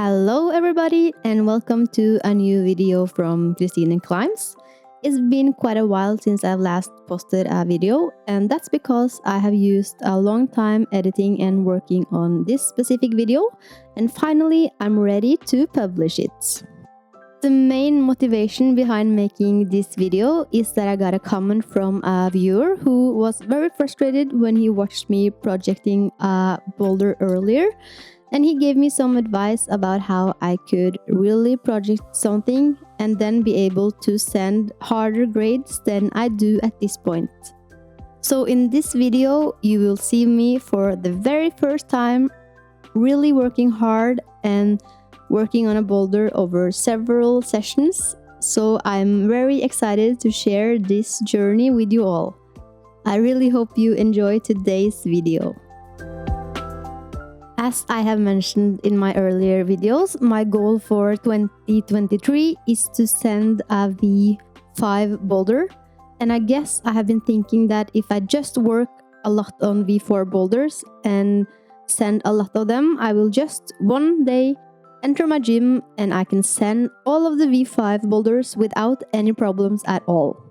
Hello everybody and welcome to a new video from Christine Climbs. It's been quite a while since I've last posted a video, and that's because I have used a long time editing and working on this specific video, and finally I'm ready to publish it. The main motivation behind making this video is that I got a comment from a viewer who was very frustrated when he watched me projecting a boulder earlier, and he gave me some advice about how I could really project something and then be able to send harder grades than I do at this point. So in this video, you will see me for the very first time really working hard and working on a boulder over several sessions. So I'm very excited to share this journey with you all. I really hope you enjoy today's video. As I have mentioned in my earlier videos, my goal for 2023 is to send a V5 boulder. And I guess I have been thinking that if I just work a lot on V4 boulders and send a lot of them, I will just one day enter my gym and I can send all of the V5 boulders without any problems at all.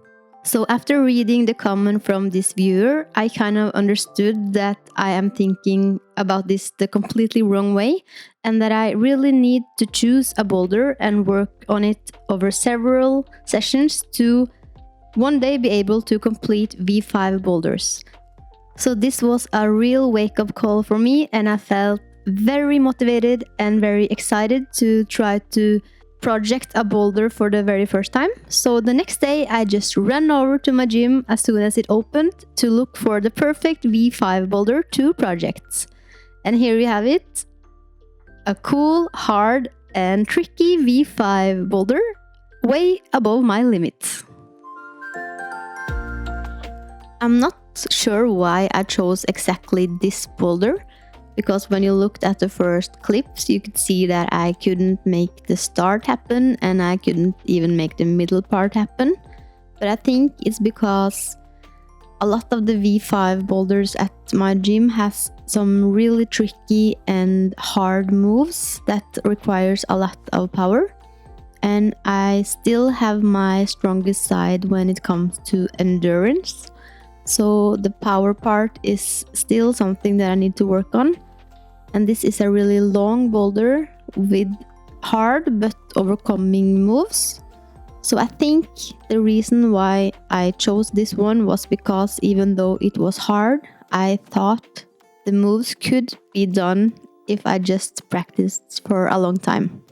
So after reading the comment from this viewer, I kind of understood that I am thinking about this the completely wrong way, and that I really need to choose a boulder and work on it over several sessions to one day be able to complete V5 boulders. So this was a real wake-up call for me, and I felt very motivated and very excited to try to project a boulder for the very first time. So the next day I just ran over to my gym as soon as it opened to look for the perfect V5 boulder to project. And here you have it. A cool, hard and tricky V5 boulder, way above my limits. I'm not sure why I chose exactly this boulder, because when you looked at the first clips, you could see that I couldn't make the start happen and I couldn't even make the middle part happen. But I think it's because a lot of the V5 boulders at my gym has some really tricky and hard moves that requires a lot of power. And I still have my strongest side when it comes to endurance. So the power part is still something that I need to work on. And this is a really long boulder with hard but overcoming moves. So I think the reason why I chose this one was because even though it was hard, I thought the moves could be done if I just practiced for a long time.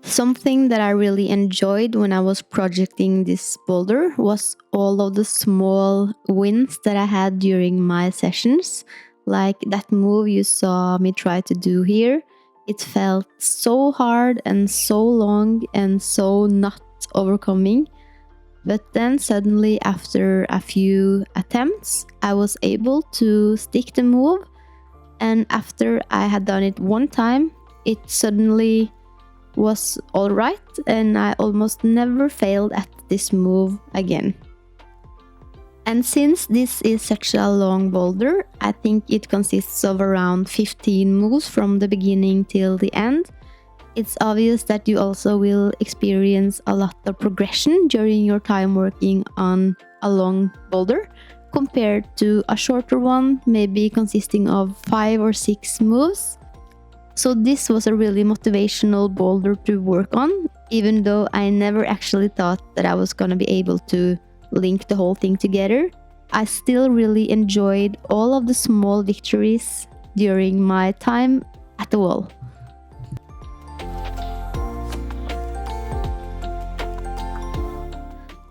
Something that I really enjoyed when I was projecting this boulder was all of the small wins that I had during my sessions. Like that move you saw me try to do here. It felt so hard and so long and so not overcoming. But then suddenly after a few attempts, I was able to stick the move. And after I had done it one time, it suddenly was alright, and I almost never failed at this move again. And since this is such a long boulder, I think it consists of around 15 moves from the beginning till the end. It's obvious that you also will experience a lot of progression during your time working on a long boulder compared to a shorter one, maybe consisting of 5 or 6 moves. So this was a really motivational boulder to work on, even though I never actually thought that I was gonna be able to link the whole thing together. I still really enjoyed all of the small victories during my time at the wall.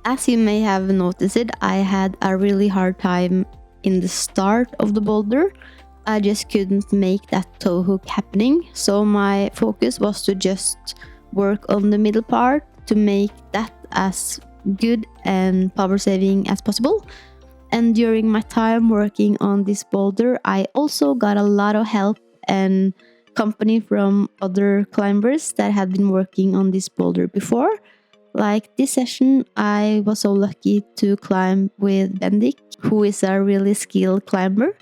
As you may have noticed, I had a really hard time in the start of the boulder. I just couldn't make that toe hook happening, so my focus was to just work on the middle part to make that as good and power saving as possible. And during my time working on this boulder, I also got a lot of help and company from other climbers that had been working on this boulder before. Like this session, I was so lucky to climb with Bendik, who is a really skilled climber.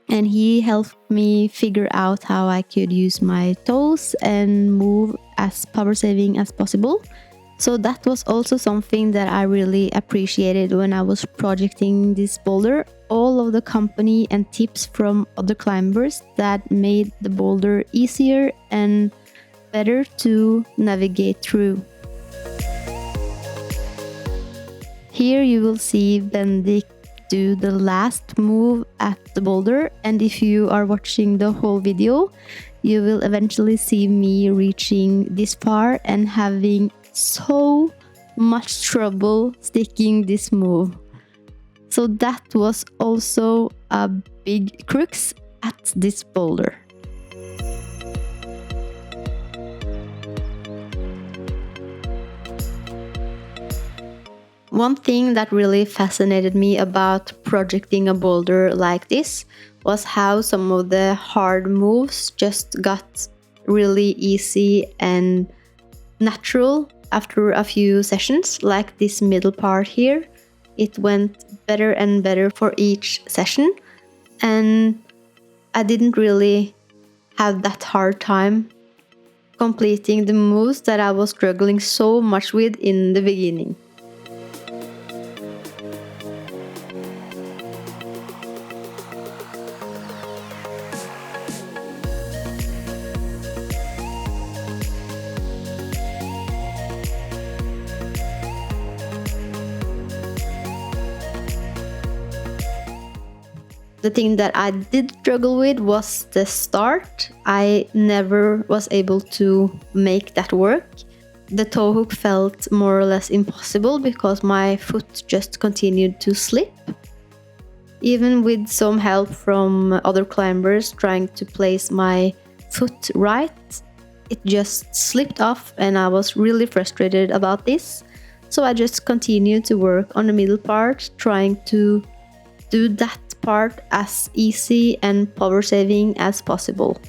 and he helped me figure out how I could use my toes and move as power saving as possible. So that was also something that I really appreciated when I was projecting this boulder. All of the company and tips from other climbers that made the boulder easier and better to navigate through. Here you will see Bendik do the last move at the boulder, and if you are watching the whole video, you will eventually see me reaching this far and having so much trouble sticking this move. So that was also a big crux at this boulder. One thing that really fascinated me about projecting a boulder like this was how some of the hard moves just got really easy and natural after a few sessions, like this middle part here. It went better and better for each session, and I didn't really have that hard time completing the moves that I was struggling so much with in the beginning. The thing that I did struggle with was the start. I never was able to make that work. The toe hook felt more or less impossible because my foot just continued to slip. Even with some help from other climbers trying to place my foot right, it just slipped off, and I was really frustrated about this. So I just continued to work on the middle part, trying to do that part as easy and power saving as possible.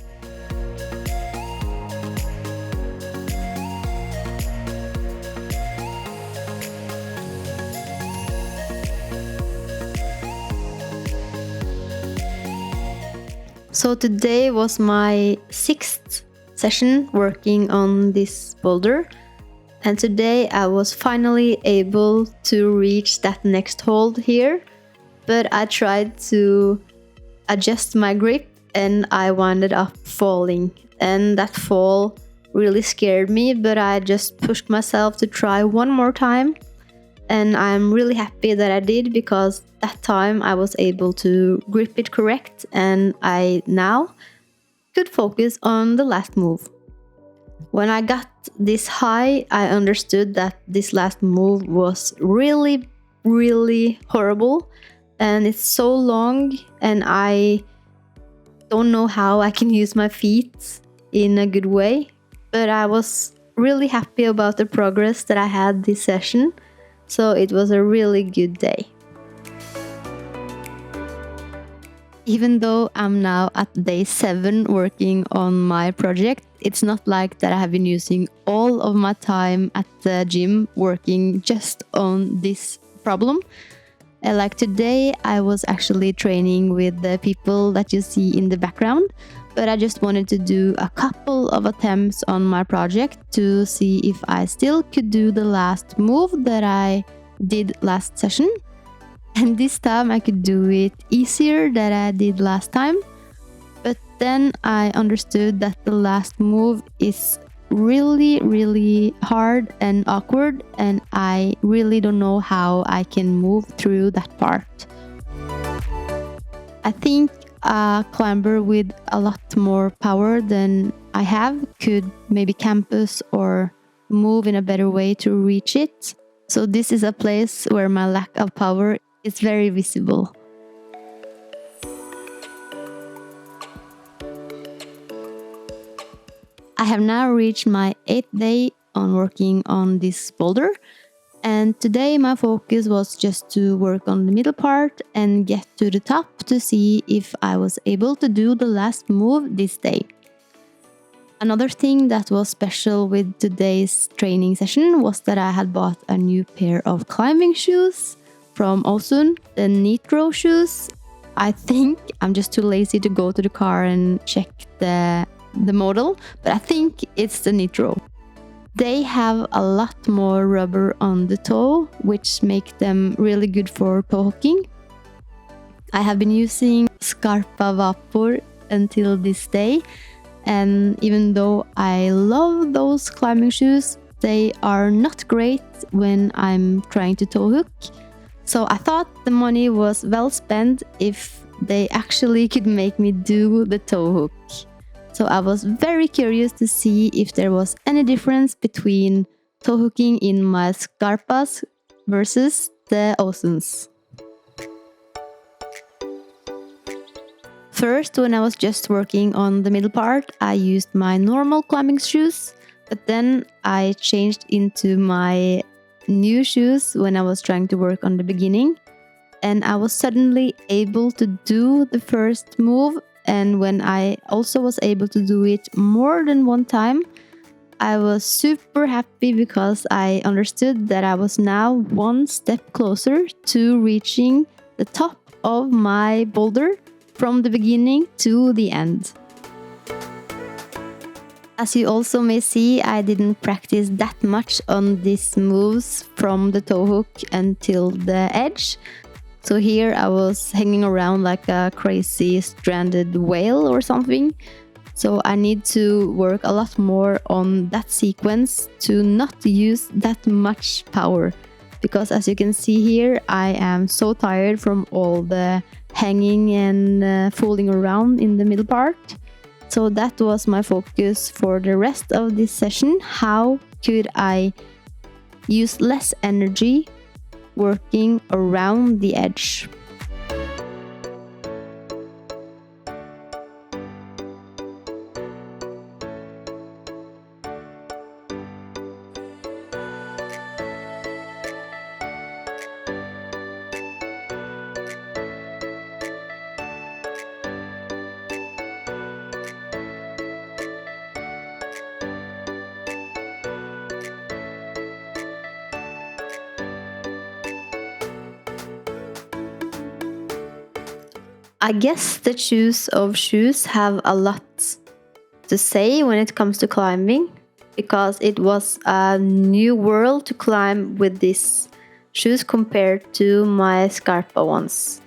So today was my 6th session working on this boulder, and today I was finally able to reach that next hold here. But I tried to adjust my grip and I wound up falling. And that fall really scared me, but I just pushed myself to try one more time. And I'm really happy that I did, because that time I was able to grip it correct and I now could focus on the last move. When I got this high, I understood that this last move was really, really horrible. And it's so long, and I don't know how I can use my feet in a good way. But I was really happy about the progress that I had this session. So it was a really good day. Even though I'm now at day 7 working on my project, it's not like that I have been using all of my time at the gym working just on this problem. Like today, I was actually training with the people that you see in the background, but I just wanted to do a couple of attempts on my project to see if I still could do the last move that I did last session. And this time I could do it easier than I did last time. But then I understood that the last move is really, really hard and awkward, and I really don't know how I can move through that part. I think a climber with a lot more power than I have could maybe campus or move in a better way to reach it. So this is a place where my lack of power is very visible. I have now reached my 8th day on working on this boulder, and today my focus was just to work on the middle part and get to the top to see if I was able to do the last move this day. Another thing that was special with today's training session was that I had bought a new pair of climbing shoes from Osun, the Nitro shoes. I think I'm just too lazy to go to the car and check the model, but I think it's the Nitro. They have a lot more rubber on the toe, which make them really good for toe hooking. I have been using Scarpa Vapor until this day, and even though I love those climbing shoes, they are not great when I'm trying to toe hook. So I thought the money was well spent if they actually could make me do the toe hook. So I was very curious to see if there was any difference between toe hooking in my Scarpas versus the Osuns. First, when I was just working on the middle part, I used my normal climbing shoes, but then I changed into my new shoes when I was trying to work on the beginning, and I was suddenly able to do the first move. And when I also was able to do it more than one time, I was super happy because I understood that I was now one step closer to reaching the top of my boulder from the beginning to the end. As you also may see, I didn't practice that much on these moves from the toe hook until the edge. So here I was hanging around like a crazy stranded whale or something. So I need to work a lot more on that sequence to not use that much power. Because as you can see here, I am so tired from all the hanging and fooling around in the middle part. So that was my focus for the rest of this session. How could I use less energy working around the edge? I guess the choice of shoes have a lot to say when it comes to climbing, because it was a new world to climb with these shoes compared to my Scarpa ones.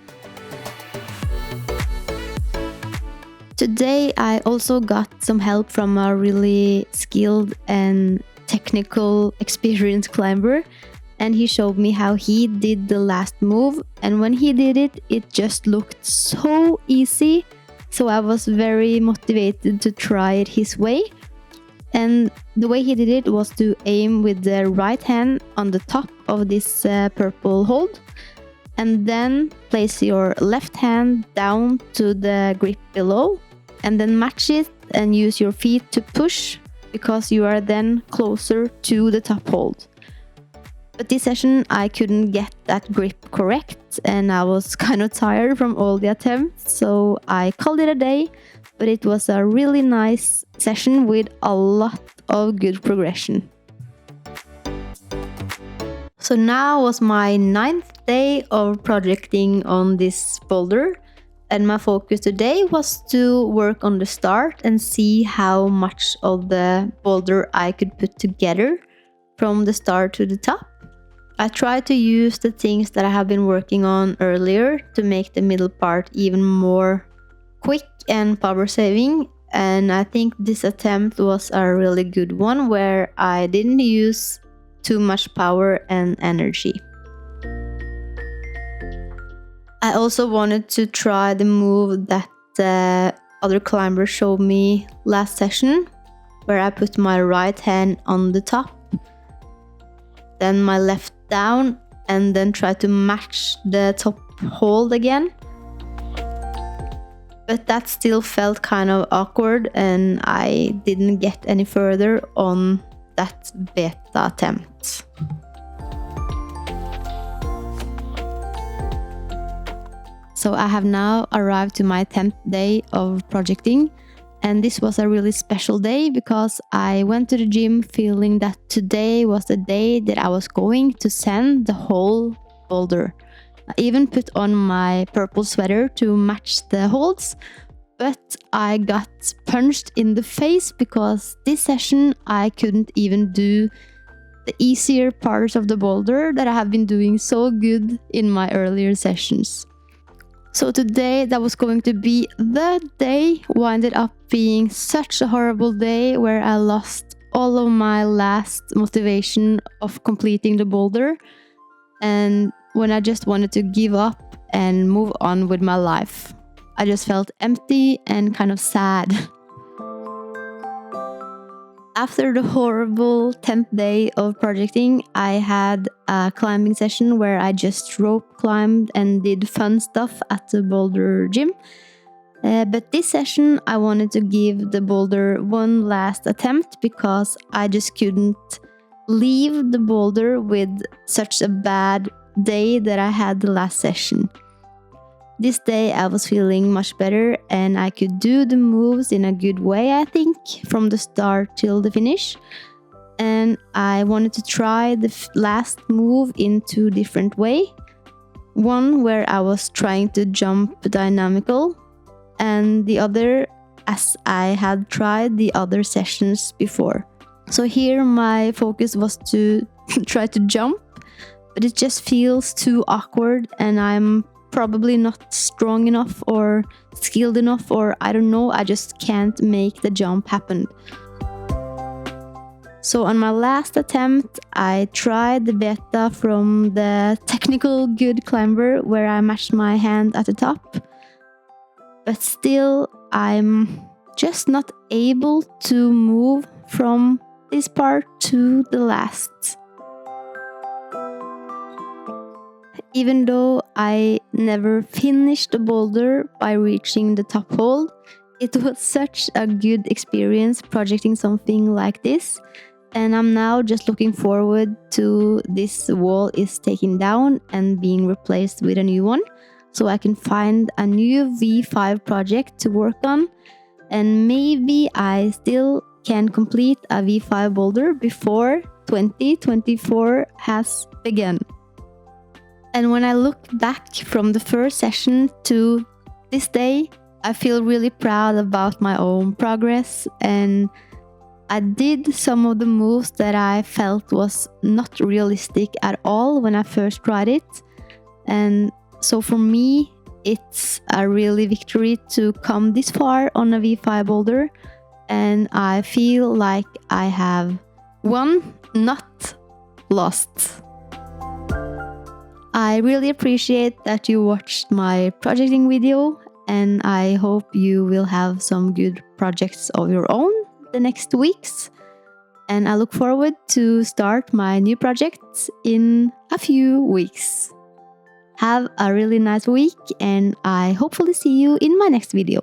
Today I also got some help from a really skilled and technical experienced climber, and he showed me how he did the last move, and when he did it, it just looked so easy. So I was very motivated to try it his way. And the way he did it was to aim with the right hand on the top of this purple hold, and then place your left hand down to the grip below, and then match it and use your feet to push, because you are then closer to the top hold. But this session I couldn't get that grip correct, and I was kind of tired from all the attempts, so I called it a day. But it was a really nice session with a lot of good progression. So now was my 9th day of projecting on this boulder, and my focus today was to work on the start and see how much of the boulder I could put together from the start to the top. I tried to use the things that I have been working on earlier to make the middle part even more quick and power saving, and I think this attempt was a really good one where I didn't use too much power and energy. I also wanted to try the move that the other climber showed me last session, where I put my right hand on the top, then my left down, and then try to match the top hold again. But that still felt kind of awkward, and I didn't get any further on that beta attempt. So I have now arrived to my 10th day of projecting, and this was a really special day because I went to the gym feeling that today was the day that I was going to send the whole boulder. I even put on my purple sweater to match the holds, but I got punched in the face because this session I couldn't even do the easier parts of the boulder that I have been doing so good in my earlier sessions. So today that was going to be the day winded up being such a horrible day where I lost all of my last motivation of completing the boulder, and when I just wanted to give up and move on with my life. I just felt empty and kind of sad. After the horrible 10th day of projecting, I had a climbing session where I just rope climbed and did fun stuff at the Boulder gym. But this session, I wanted to give the boulder one last attempt because I just couldn't leave the boulder with such a bad day that I had the last session. This day I was feeling much better and I could do the moves in a good way, I think, from the start till the finish. And I wanted to try the last move in two different ways. One where I was trying to jump dynamical, and the other as I had tried the other sessions before. So here my focus was to try to jump, but it just feels too awkward and I'm probably not strong enough or skilled enough, or I don't know, I just can't make the jump happen. So on my last attempt, I tried the beta from the technical good climber where I matched my hand at the top. But still, I'm just not able to move from this part to the last. Even though I never finished the boulder by reaching the top hold, it was such a good experience projecting something like this. And I'm now just looking forward to this wall is taken down and being replaced with a new one, so I can find a new V5 project to work on, and maybe I still can complete a V5 boulder before 2024 has begun. And when I look back from the first session to this day, I feel really proud about my own progress, and I did some of the moves that I felt was not realistic at all when I first tried it. And so for me, it's a really victory to come this far on a V5 boulder, and I feel like I have won, not lost. I really appreciate that you watched my projecting video, and I hope you will have some good projects of your own the next weeks. And I look forward to start my new projects in a few weeks. Have a really nice week, and I hopefully see you in my next video.